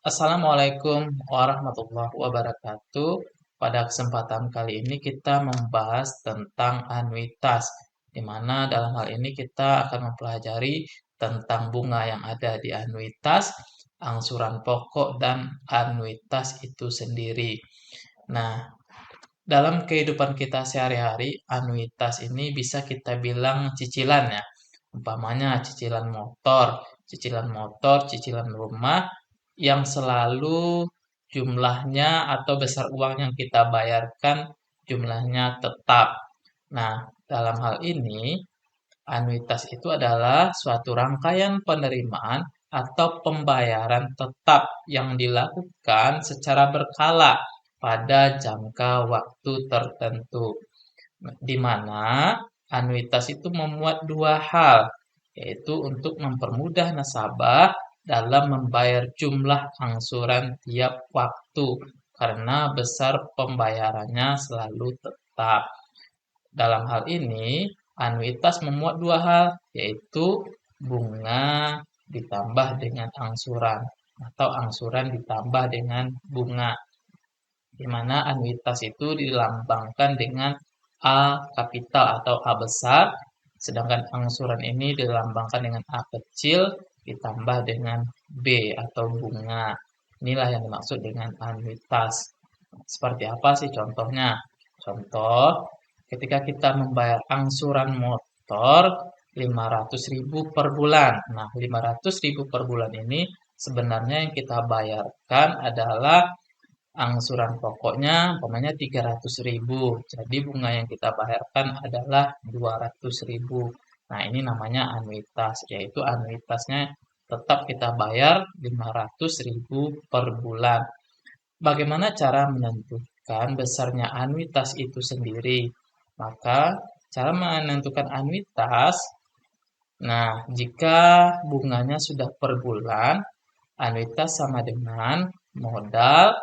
Assalamualaikum warahmatullahi wabarakatuh. Pada kesempatan kali ini kita membahas tentang anuitas, di mana dalam hal ini kita akan mempelajari tentang bunga yang ada di anuitas, angsuran pokok, dan anuitas itu sendiri. Nah, dalam kehidupan kita sehari-hari, anuitas ini bisa kita bilang cicilan ya. Umpamanya cicilan motor, cicilan rumah yang selalu jumlahnya atau besar uang yang kita bayarkan jumlahnya tetap. Nah, dalam hal ini, anuitas itu adalah suatu rangkaian penerimaan atau pembayaran tetap yang dilakukan secara berkala pada jangka waktu tertentu, di mana anuitas itu memuat dua hal, yaitu untuk mempermudah nasabah dalam membayar jumlah angsuran tiap waktu, karena besar pembayarannya selalu tetap. Dalam hal ini, anuitas memuat dua hal, yaitu bunga ditambah dengan angsuran, atau angsuran ditambah dengan bunga, di mana anuitas itu dilambangkan dengan A kapital atau A besar, sedangkan angsuran ini dilambangkan dengan A kecil ditambah dengan B atau bunga. Inilah yang dimaksud dengan anuitas. Seperti apa sih contohnya? Contoh, ketika kita membayar angsuran motor 500.000 per bulan. Nah, 500.000 per bulan ini sebenarnya yang kita bayarkan adalah angsuran pokoknya umpamanya 300.000. Jadi bunga yang kita bayarkan adalah 200.000. Nah, ini namanya anuitas, yaitu anuitasnya tetap kita bayar 500.000 per bulan. Bagaimana cara menentukan besarnya anuitas itu sendiri? Maka cara menentukan anuitas, nah, jika bunganya sudah per bulan, anuitas sama dengan modal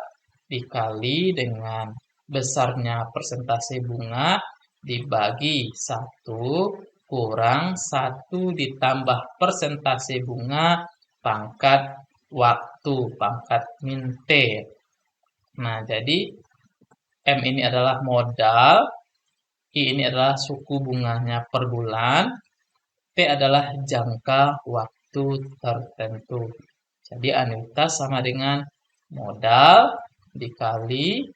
dikali dengan besarnya persentase bunga dibagi 1 kurang 1 ditambah persentase bunga pangkat waktu, pangkat min T. Nah, jadi M ini adalah modal, I ini adalah suku bunganya per bulan, T adalah jangka waktu tertentu. Jadi anuitas sama dengan modal dikali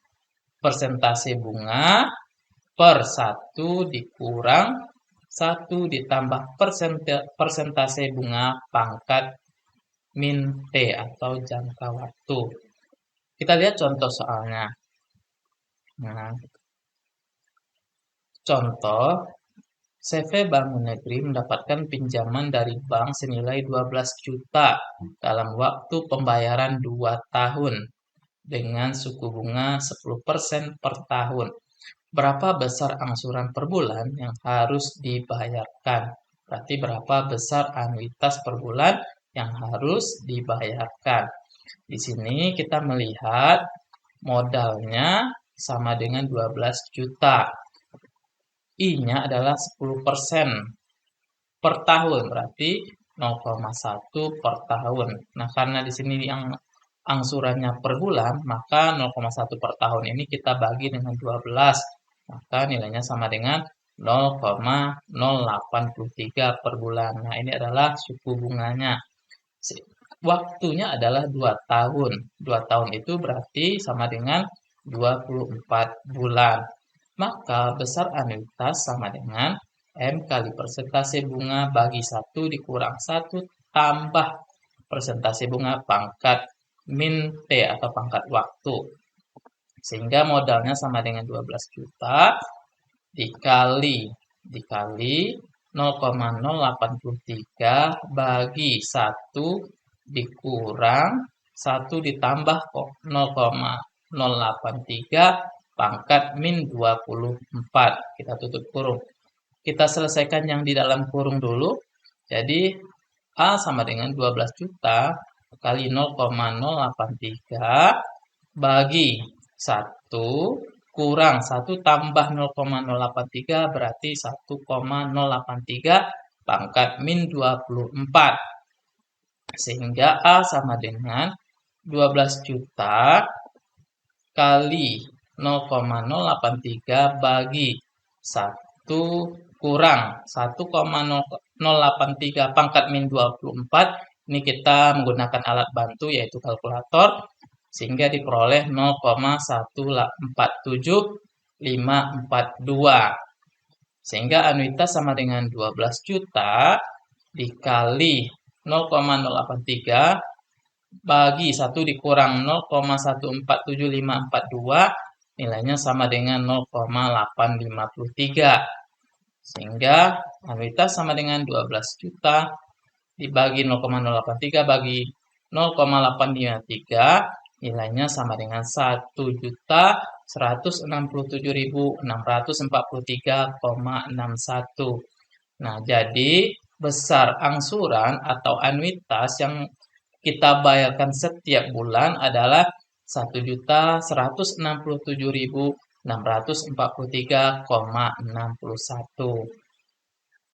persentase bunga per 1 dikurang 1 ditambah persentase bunga pangkat min T atau jangka waktu. Kita lihat contoh soalnya. Nah, contoh, CV Bangun Negeri mendapatkan pinjaman dari bank senilai 12 juta dalam waktu pembayaran 2 tahun dengan suku bunga 10% per tahun. Berapa besar angsuran per bulan yang harus dibayarkan? Berarti berapa besar anuitas per bulan yang harus dibayarkan? Di sini kita melihat modalnya sama dengan 12 juta. I-nya adalah 10% per tahun, berarti 0,1 per tahun. Nah, karena di sini yang angsurannya per bulan, maka 0,1 per tahun ini kita bagi dengan 12. Maka nilainya sama dengan 0,083 per bulan. Nah, ini adalah suku bunganya. Waktunya adalah 2 tahun. 2 tahun itu berarti sama dengan 24 bulan. Maka besar anuitas sama dengan M kali persentase bunga bagi 1 dikurang 1 tambah persentase bunga pangkat min T atau pangkat waktu. Sehingga modalnya sama dengan 12 juta dikali 0,083 bagi 1 dikurang 1 ditambah 0,083 pangkat min 24. Kita tutup kurung. Kita selesaikan yang di dalam kurung dulu. Jadi A sama dengan 12 juta kali 0,083 bagi 1 kurang 1 tambah 0,083 berarti 1,083 pangkat min 24. Sehingga A sama dengan 12 juta kali 0,083 bagi 1 kurang 1,083 pangkat min 24. Ini kita menggunakan alat bantu yaitu kalkulator, sehingga diperoleh 0,147542. Sehingga anuitas sama dengan 12 juta dikali 0,083 bagi 1 dikurang 0,147542, nilainya sama dengan 0,853. Sehingga anuitas sama dengan 12 juta dibagi 0,083 bagi 0,853, nilainya sama dengan 1.167.643,61. Nah, jadi besar angsuran atau anuitas yang kita bayarkan setiap bulan adalah 1.167.643,61.